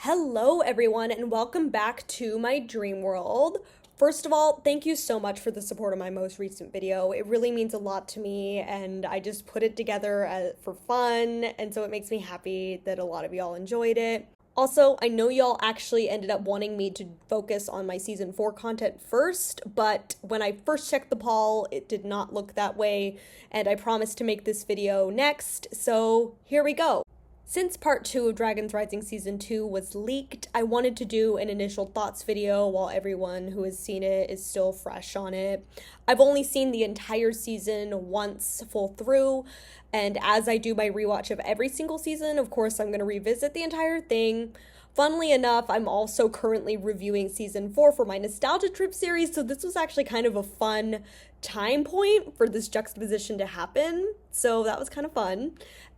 Hello, everyone, and welcome back to my dream world. First of all, thank you so much for the support of my most recent video. It really means a lot to me, and I just put it together for fun, and so it makes me happy that a lot of y'all enjoyed it. Also, I know y'all actually ended up wanting me to focus on my season 4 content first, but when I first checked the poll, it did not look that way, and I promised to make this video next, so here we go. Since part 2 of Dragons Rising Season 2 was leaked, I wanted to do an initial thoughts video while everyone who has seen it is still fresh on it. I've only seen the entire season once full through, and as I do my rewatch of every single season, of course I'm going to revisit the entire thing. Funnily enough, I'm also currently reviewing Season 4 for my Nostalgia Trip series, so this was actually kind of a fun time point for this juxtaposition to happen, so that was kind of fun.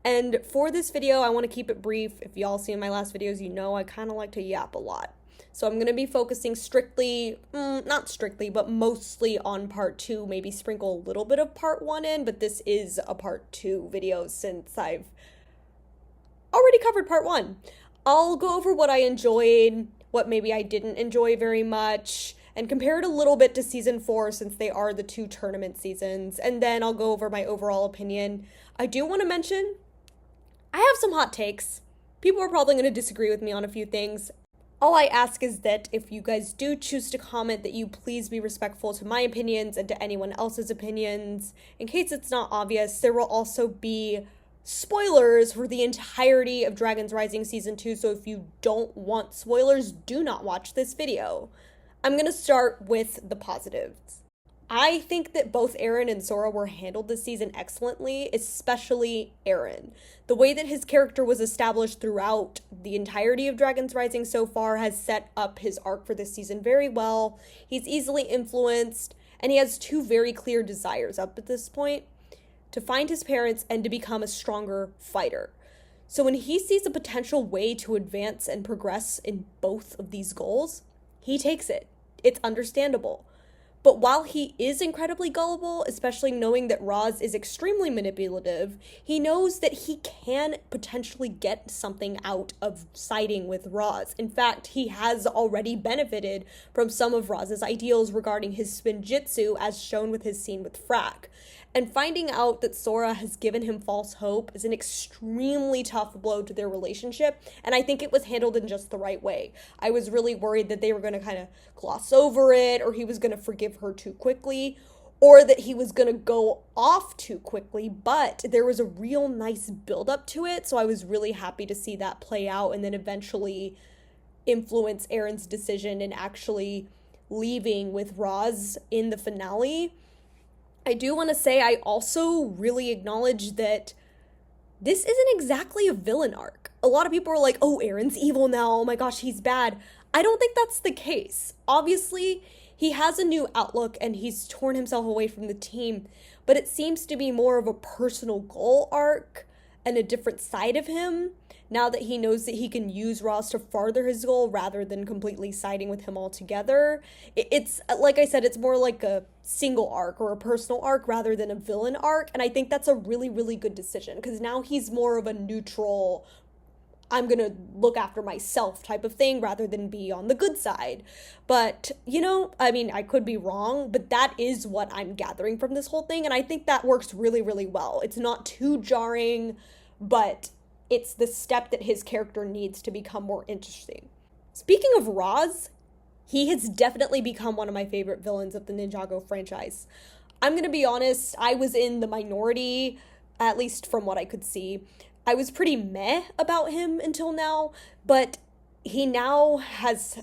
And for this video, I want to keep it brief. If y'all seen my last videos, you know I kind of like to yap a lot. So I'm going to be focusing strictly, not strictly, but mostly on part 2, maybe sprinkle a little bit of part 1 in, but this is a part 2 video since I've already covered part 1. I'll go over what I enjoyed, what maybe I didn't enjoy very much, and compare it a little bit to Season 4 since they are the 2 tournament seasons, and then I'll go over my overall opinion. I do want to mention, I have some hot takes. People are probably going to disagree with me on a few things. All I ask is that if you guys do choose to comment, that you please be respectful to my opinions and to anyone else's opinions. In case it's not obvious, there will also be spoilers for the entirety of Dragons Rising Season 2, so if you don't want spoilers, do not watch this video. I'm going to start with the positives. I think that both Eren and Sora were handled this season excellently, especially Eren. The way that his character was established throughout the entirety of Dragons Rising so far has set up his arc for this season very well. He's easily influenced, and he has 2 very clear desires up at this point: to find his parents and to become a stronger fighter. So when he sees a potential way to advance and progress in both of these goals, he takes it. It's understandable. But while he is incredibly gullible, especially knowing that Roz is extremely manipulative, he knows that he can potentially get something out of siding with Roz. In fact, he has already benefited from some of Roz's ideals regarding his spinjitzu, as shown with his scene with Frack. And finding out that Sora has given him false hope is an extremely tough blow to their relationship, and I think it was handled in just the right way. I was really worried that they were going to kind of gloss over it, or he was going to forgive her too quickly, or that he was going to go off too quickly, but there was a real nice build-up to it, so I was really happy to see that play out and then eventually influence Eren's decision in actually leaving with Roz in the finale. I do want to say I also really acknowledge that this isn't exactly a villain arc. A lot of people are like, oh, Eren's evil now, oh my gosh, he's bad. I don't think that's the case. Obviously, he has a new outlook and he's torn himself away from the team, but it seems to be more of a personal goal arc and a different side of him now that he knows that he can use Roz to farther his goal rather than completely siding with him altogether. It's, like I said, it's more like a single arc or a personal arc rather than a villain arc, and I think that's a really, really good decision, because now he's more of a neutral, I'm gonna look after myself type of thing rather than be on the good side. But, you know, I mean, I could be wrong, but that is what I'm gathering from this whole thing, and I think that works really, really well. It's not too jarring, but it's the step that his character needs to become more interesting. Speaking of Roz, he has definitely become one of my favorite villains of the Ninjago franchise. I'm gonna be honest, I was in the minority, at least from what I could see. I was pretty meh about him until now, but he now has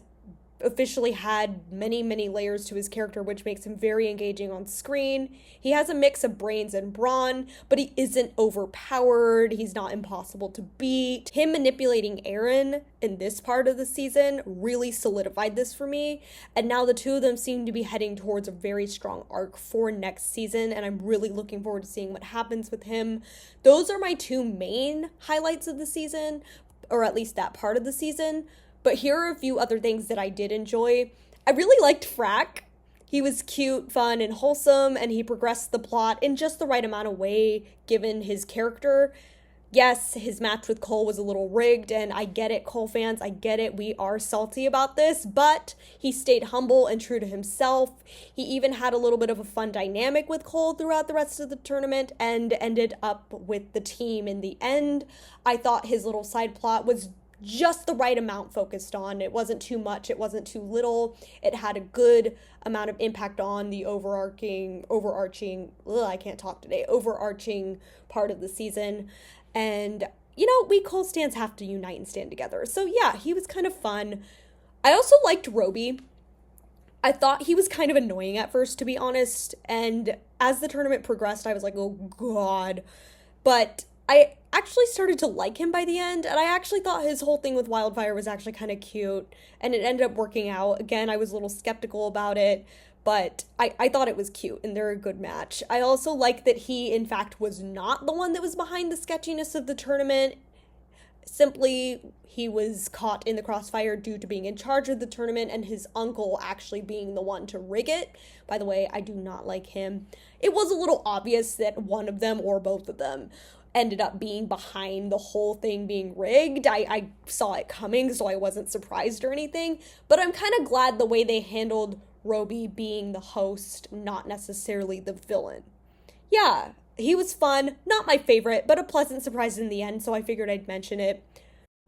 officially had many, many layers to his character, which makes him very engaging on screen. He has a mix of brains and brawn, but he isn't overpowered. He's not impossible to beat. Him manipulating Eren in this part of the season really solidified this for me, and now the 2 of them seem to be heading towards a very strong arc for next season, and I'm really looking forward to seeing what happens with him. Those are my 2 main highlights of the season, or at least that part of the season. But here are a few other things that I did enjoy. I really liked Frack. He was cute, fun, and wholesome, and he progressed the plot in just the right amount of way given his character. Yes, his match with Cole was a little rigged, and I get it, Cole fans, I get it. We are salty about this, but he stayed humble and true to himself. He even had a little bit of a fun dynamic with Cole throughout the rest of the tournament and ended up with the team in the end. I thought his little side plot was just the right amount focused on. It wasn't too much, it wasn't too little. It had a good amount of impact on the overarching part of the season. And, we Cole stans have to unite and stand together. So yeah, he was kind of fun. I also liked Roby. I thought he was kind of annoying at first, to be honest. And as the tournament progressed, I was like, oh God. But I actually started to like him by the end, and I actually thought his whole thing with Wildfire was actually kind of cute, and it ended up working out. Again, I was a little skeptical about it, but I thought it was cute, and they're a good match. I also like that he, in fact, was not the one that was behind the sketchiness of the tournament. Simply, he was caught in the crossfire due to being in charge of the tournament and his uncle actually being the one to rig it. By the way, I do not like him. It was a little obvious that one of them or both of them ended up being behind the whole thing being rigged. I saw it coming, so I wasn't surprised or anything. But I'm kind of glad the way they handled Roby being the host, not necessarily the villain. Yeah, he was fun. Not my favorite, but a pleasant surprise in the end, so I figured I'd mention it.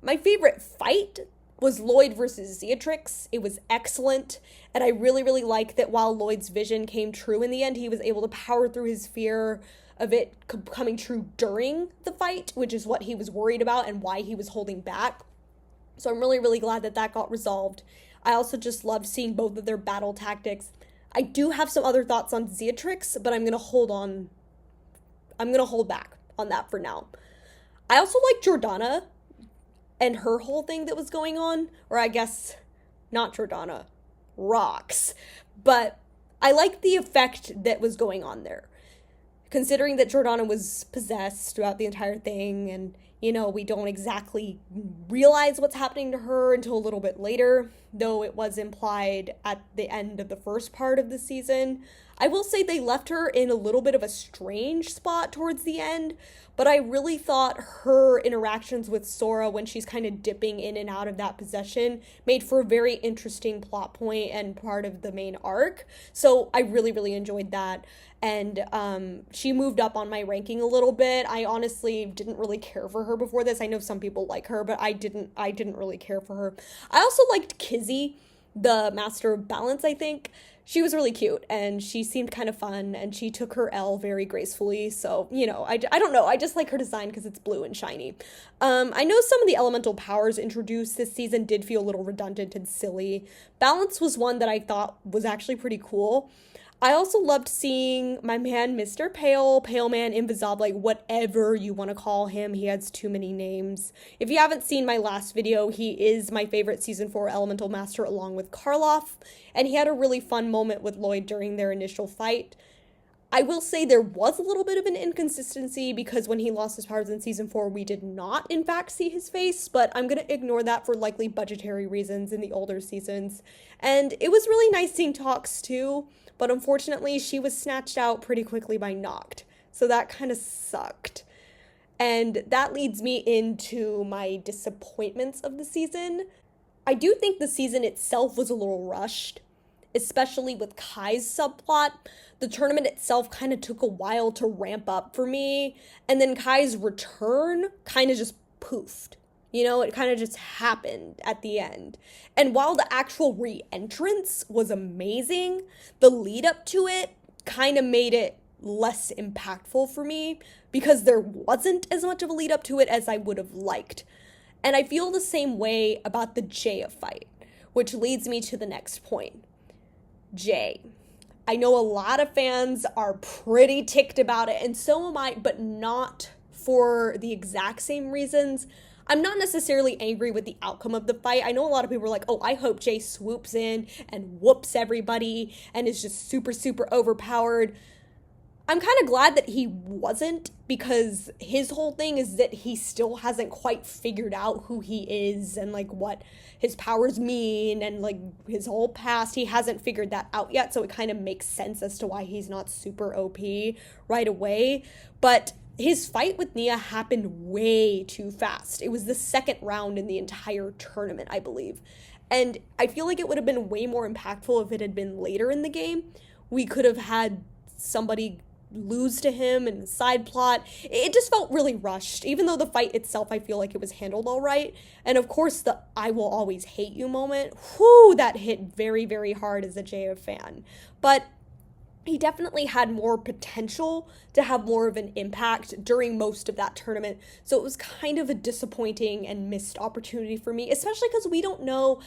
My favorite fight was Lloyd versus Zeatrix. It was excellent, and I really, really like that while Lloyd's vision came true in the end, he was able to power through his fear of it coming true during the fight, which is what he was worried about and why he was holding back. So I'm really, really glad that that got resolved. I also just loved seeing both of their battle tactics. I do have some other thoughts on Zeatrix, but I'm going to hold back on that for now. I also like Jordana and her whole thing that was going on, or I guess not Jordana, Rox. But I like the effect that was going on there. Considering that Jordana was possessed throughout the entire thing, and, we don't exactly realize what's happening to her until a little bit later, though it was implied at the end of the first part of the season. I will say they left her in a little bit of a strange spot towards the end, but I really thought her interactions with Sora when she's kind of dipping in and out of that possession made for a very interesting plot point and part of the main arc. So I really, really enjoyed that. And she moved up on my ranking a little bit. I honestly didn't really care for her before this. I know some people like her, but I didn't really care for her. I also liked Kizzy, the Master of Balance, I think. She was really cute, and she seemed kind of fun, and she took her L very gracefully, so, I don't know, I just like her design because it's blue and shiny. I know some of the elemental powers introduced this season did feel a little redundant and silly. Balance was one that I thought was actually pretty cool. I also loved seeing my man, Mr. Pale Man, Invisible, whatever you want to call him. He has too many names. If you haven't seen my last video, he is my favorite Season 4 Elemental Master along with Karloff, and he had a really fun moment with Lloyd during their initial fight. I will say there was a little bit of an inconsistency because when he lost his powers in Season 4, we did not, in fact, see his face, but I'm going to ignore that for likely budgetary reasons in the older seasons. And it was really nice seeing Tox, too. But unfortunately, she was snatched out pretty quickly by Noct. So that kind of sucked. And that leads me into my disappointments of the season. I do think the season itself was a little rushed, especially with Kai's subplot. The tournament itself kind of took a while to ramp up for me. And then Kai's return kind of just poofed. It kind of just happened at the end. And while the actual re-entrance was amazing, the lead up to it kind of made it less impactful for me because there wasn't as much of a lead up to it as I would have liked. And I feel the same way about the Jaya fight, which leads me to the next point. Jay. I know a lot of fans are pretty ticked about it, and so am I, but not for the exact same reasons. I'm not necessarily angry with the outcome of the fight. I know a lot of people are like, oh, I hope Jay swoops in and whoops everybody and is just super, super overpowered. I'm kind of glad that he wasn't, because his whole thing is that he still hasn't quite figured out who he is and what his powers mean and his whole past. He hasn't figured that out yet, so it kind of makes sense as to why he's not super OP right away. But his fight with Nia happened way too fast. It was the second round in the entire tournament, I believe. And I feel like it would have been way more impactful if it had been later in the game. We could have had somebody lose to him and side plot. It just felt really rushed, even though the fight itself, I feel like it was handled all right. And of course, the I will always hate you moment, whoo, that hit very, very hard as a JF fan. But he definitely had more potential to have more of an impact during most of that tournament. So it was kind of a disappointing and missed opportunity for me, especially because we don't know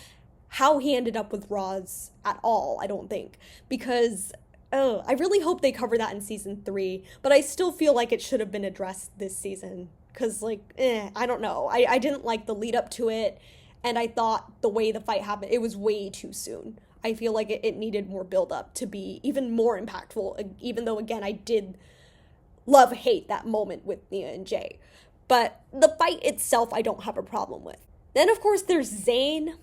how he ended up with Roz at all, I don't think. Because, I really hope they cover that in season 3, but I still feel like it should have been addressed this season. Because, I don't know. I didn't like the lead up to it, and I thought the way the fight happened, it was way too soon. I feel like it needed more build-up to be even more impactful, even though, again, I did love-hate that moment with Nia and Jay. But the fight itself, I don't have a problem with. Then, of course, there's Zayn.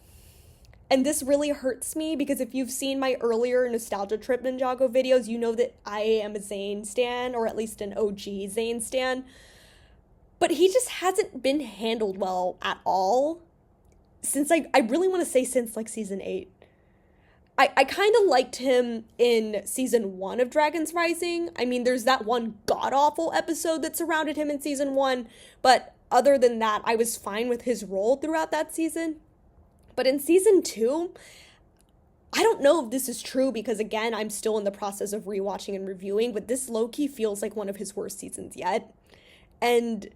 And this really hurts me because if you've seen my earlier Nostalgia Trip Ninjago videos, you know that I am a Zayn stan, or at least an OG Zayn stan. But he just hasn't been handled well at all since, I really want to say since, season 8. I kind of liked him in season 1 of Dragon's Rising. I mean, there's that one god-awful episode that surrounded him in season 1, but other than that, I was fine with his role throughout that season. But in season 2, I don't know if this is true because, again, I'm still in the process of rewatching and reviewing, but this low-key feels like one of his worst seasons yet. And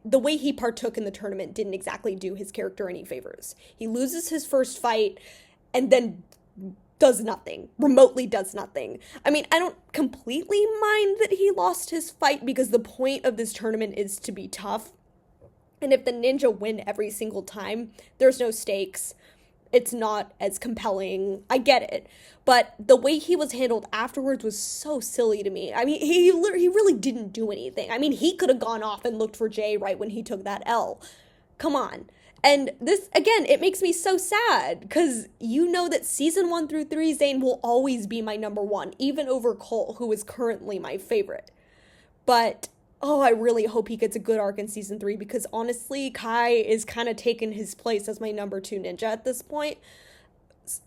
the way he partook in the tournament didn't exactly do his character any favors. He loses his first fight and then does nothing, remotely does nothing. I mean, I don't completely mind that he lost his fight because the point of this tournament is to be tough. And if the ninja win every single time, there's no stakes. It's not as compelling. I get it. But the way he was handled afterwards was so silly to me. I mean, he really didn't do anything. I mean, he could have gone off and looked for Jay right when he took that L. Come on. And this, again, it makes me so sad because you know that season 1 through 3, Zayn will always be my number 1, even over Cole, who is currently my favorite. But I really hope he gets a good arc in season 3 because honestly, Kai is kind of taking his place as my number 2 ninja at this point.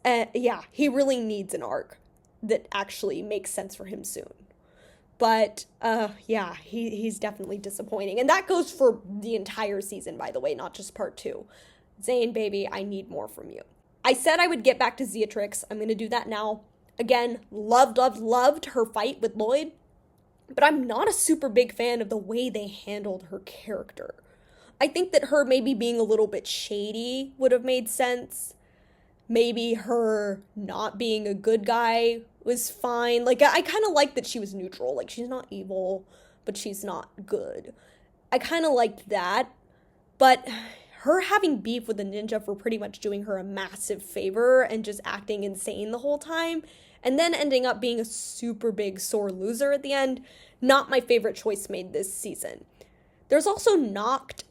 Yeah, he really needs an arc that actually makes sense for him soon. But, yeah, he's definitely disappointing. And that goes for the entire season, by the way, not just part 2. Zayn, baby, I need more from you. I said I would get back to Zeatrix. I'm going to do that now. Again, loved her fight with Lloyd. But I'm not a super big fan of the way they handled her character. I think that her maybe being a little bit shady would have made sense. Maybe her not being a good guy was fine. I kind of liked that she was neutral. She's not evil, but she's not good. I kind of liked that. But her having beef with the ninja for pretty much doing her a massive favor and just acting insane the whole time, and then ending up being a super big sore loser at the end, not my favorite choice made this season. There's also Noct.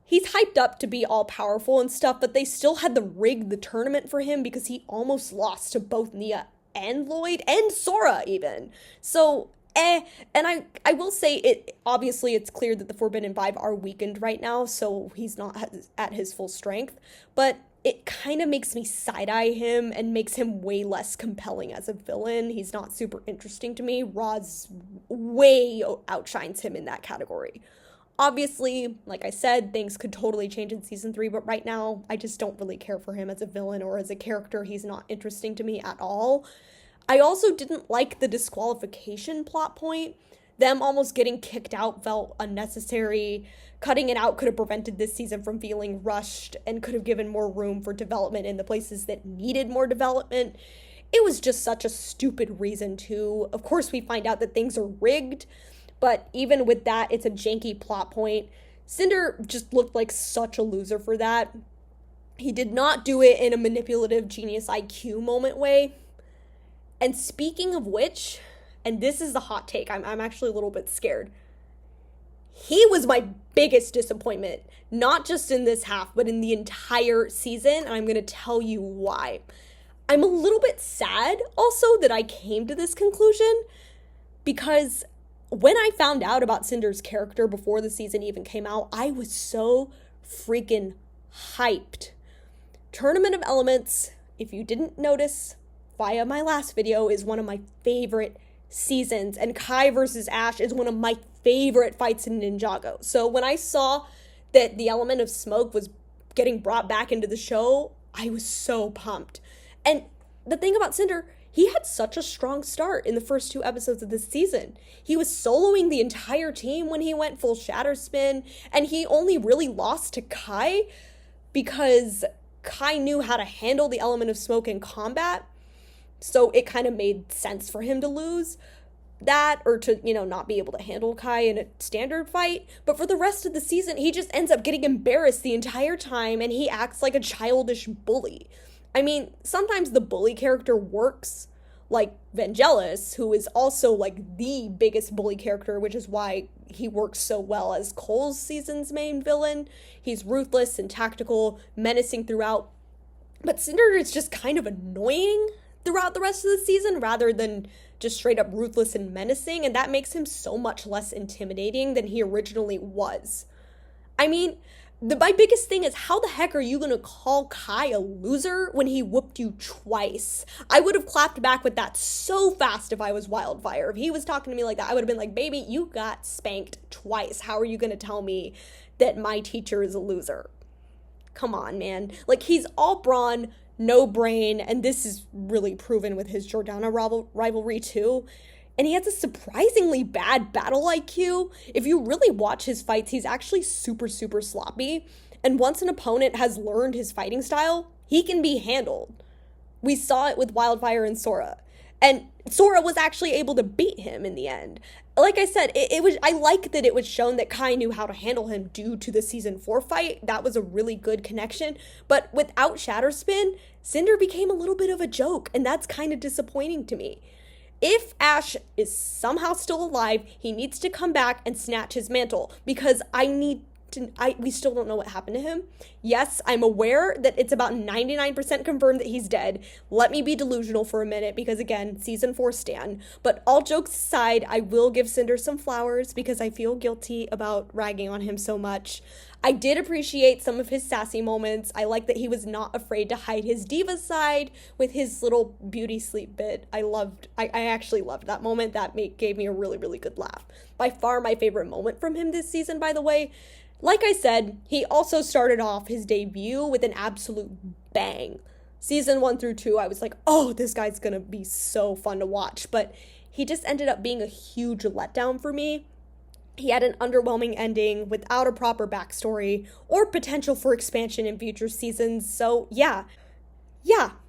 He's hyped up to be all-powerful and stuff, but they still had to rig the tournament for him because he almost lost to both Nia and Lloyd, and Sora even. So, and I will say, obviously it's clear that the Forbidden Five are weakened right now, so he's not at his full strength, but it kind of makes me side-eye him and makes him way less compelling as a villain. He's not super interesting to me. Roz way outshines him in that category. Obviously, like I said, things could totally change in season 3, but right now, I just don't really care for him as a villain or as a character. He's not interesting to me at all. I also didn't like the disqualification plot point. Them almost getting kicked out felt unnecessary. Cutting it out could have prevented this season from feeling rushed and could have given more room for development in the places that needed more development. It was just such a stupid reason too. Of course, we find out that things are rigged, but even with that, it's a janky plot point. Cinder just looked like such a loser for that. He did not do it in a manipulative genius IQ moment way. And speaking of which, and this is the hot take, I'm actually a little bit scared. He was my biggest disappointment, not just in this half, but in the entire season, and I'm going to tell you why. I'm a little bit sad also that I came to this conclusion, because when I found out about Cinder's character before the season even came out, I was so freaking hyped. Tournament of Elements, if you didn't notice via my last video, is one of my favorite seasons, and Kai versus Ash is one of my favorite fights in Ninjago. So when I saw that the element of smoke was getting brought back into the show, I was so pumped. And the thing about Cinder, he had such a strong start in the first 2 episodes of this season. He was soloing the entire team when he went full shatter spin, and he only really lost to Kai because Kai knew how to handle the element of smoke in combat. So it kind of made sense for him to lose that, or to, not be able to handle Kai in a standard fight. But for the rest of the season, he just ends up getting embarrassed the entire time, and he acts like a childish bully. I mean, sometimes the bully character works, like Vangelis, who is also like the biggest bully character, which is why he works so well as Cole's season's main villain. He's ruthless and tactical, menacing throughout. But Cinder is just kind of annoying throughout the rest of the season rather than just straight up ruthless and menacing, and that makes him so much less intimidating than he originally was. I mean, my biggest thing is, how the heck are you gonna call Kai a loser when he whooped you twice? I would have clapped back with that so fast if I was Wildfire. If he was talking to me like that, I would have been like, baby, you got spanked twice. How are you gonna tell me that my teacher is a loser? Come on, man. Like, he's all brawn, no brain, and this is really proven with his Jordana rivalry too. And he has a surprisingly bad battle IQ. If you really watch his fights, he's actually super, super sloppy. And once an opponent has learned his fighting style, he can be handled. We saw it with Wildfire and Sora. And Sora was actually able to beat him in the end. Like I said, I like that it was shown that Kai knew how to handle him due to the season 4 fight. That was a really good connection. But without Shatterspin, Cinder became a little bit of a joke, and that's kind of disappointing to me. If Ash is somehow still alive, he needs to come back and snatch his mantle, because we still don't know what happened to him. Yes, I'm aware that it's about 99% confirmed that he's dead. Let me be delusional for a minute, because again, season 4 stan. But all jokes aside, I will give Cinder some flowers because I feel guilty about ragging on him so much. I did appreciate some of his sassy moments. I like that he was not afraid to hide his diva side with his little beauty sleep bit. I actually loved that moment. That gave me a really, really good laugh. By far my favorite moment from him this season, by the way. Like I said, he also started off his debut with an absolute bang. Season 1 through 2, I was like, oh, this guy's gonna be so fun to watch. But he just ended up being a huge letdown for me. He had an underwhelming ending without a proper backstory or potential for expansion in future seasons. So yeah,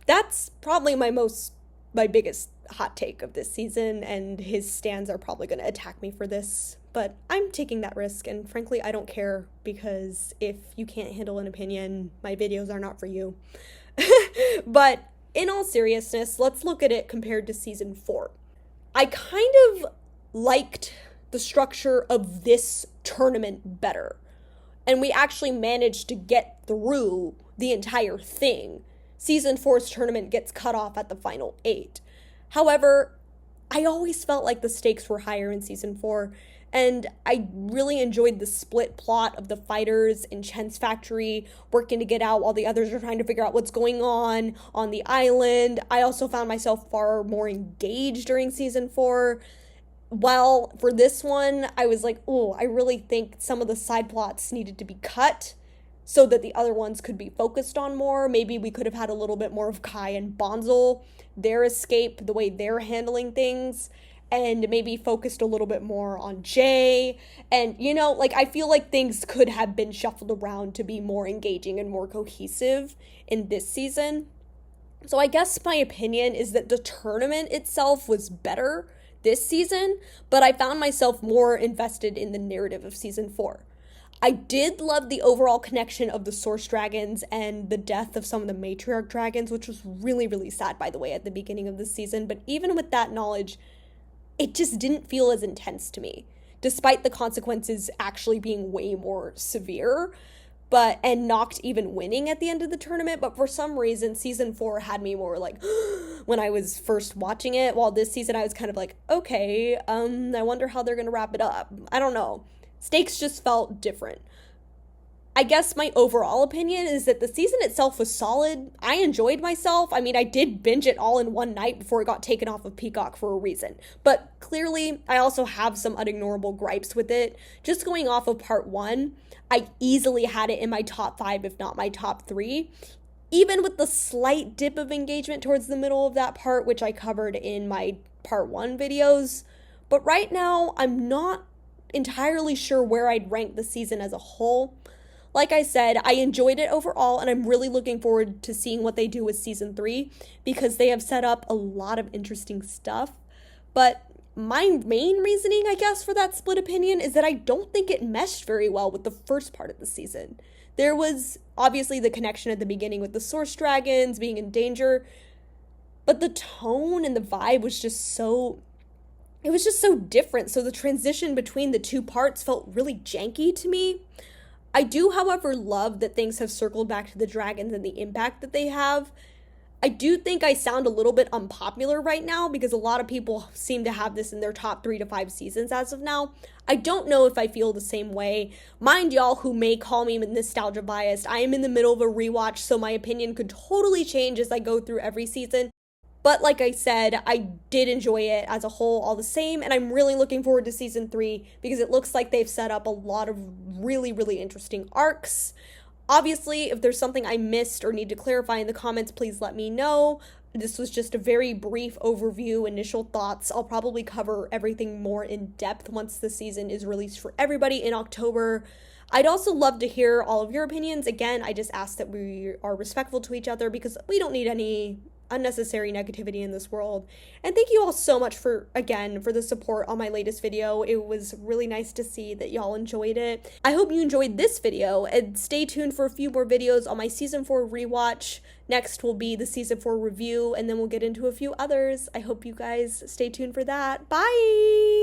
that's probably my biggest hot take of this season, and his stans are probably going to attack me for this. But I'm taking that risk, and frankly, I don't care, because if you can't handle an opinion, my videos are not for you. But in all seriousness, let's look at it compared to season 4. I kind of liked the structure of this tournament better, and we actually managed to get through the entire thing. Season 4's tournament gets cut off at the final 8. However, I always felt like the stakes were higher in season 4, and I really enjoyed the split plot of the fighters in Chen's factory working to get out while the others are trying to figure out what's going on the island. I also found myself far more engaged during season 4. While for this one, I was like, oh, I really think some of the side plots needed to be cut so that the other ones could be focused on more. Maybe we could have had a little bit more of Kai and Bonzel, their escape, the way they're handling things, and maybe focused a little bit more on Jay. And, I feel like things could have been shuffled around to be more engaging and more cohesive in this season. So I guess my opinion is that the tournament itself was better this season, but I found myself more invested in the narrative of season 4. I did love the overall connection of the Source Dragons and the death of some of the Matriarch Dragons, which was really, really sad, by the way, at the beginning of the season. But even with that knowledge, it just didn't feel as intense to me, despite the consequences actually being way more severe. and Noct even winning at the end of the tournament. But for some reason, season 4 had me more like when I was first watching it, while this season I was kind of like, okay, I wonder how they're gonna wrap it up. I don't know. Stakes just felt different. I guess my overall opinion is that the season itself was solid. I enjoyed myself. I mean, I did binge it all in one night before it got taken off of Peacock for a reason. But clearly, I also have some unignorable gripes with it. Just going off of part 1, I easily had it in my top 5, if not my top 3. Even with the slight dip of engagement towards the middle of that part, which I covered in my part 1 videos. But right now, I'm not entirely sure where I'd rank the season as a whole. Like I said, I enjoyed it overall, and I'm really looking forward to seeing what they do with season 3 because they have set up a lot of interesting stuff. But my main reasoning, I guess, for that split opinion is that I don't think it meshed very well with the first part of the season. There was obviously the connection at the beginning with the Source Dragons being in danger, but the tone and the vibe was just so different. So the transition between the two parts felt really janky to me. I do, however, love that things have circled back to the dragons and the impact that they have. I do think I sound a little bit unpopular right now because a lot of people seem to have this in their top 3 to 5 seasons as of now. I don't know if I feel the same way. Mind y'all who may call me nostalgia biased, I am in the middle of a rewatch, so my opinion could totally change as I go through every season. But like I said, I did enjoy it as a whole all the same, and I'm really looking forward to season 3 because it looks like they've set up a lot of really, really interesting arcs. Obviously, if there's something I missed or need to clarify in the comments, please let me know. This was just a very brief overview, initial thoughts. I'll probably cover everything more in depth once the season is released for everybody in October. I'd also love to hear all of your opinions. Again, I just ask that we are respectful to each other because we don't need any unnecessary negativity in this world. And thank you all so much for the support on my latest video. It was really nice to see that y'all enjoyed it. I hope you enjoyed this video, and stay tuned for a few more videos on my season 4 rewatch. Next will be the season 4 review, and then we'll get into a few others. I hope you guys stay tuned for that. Bye!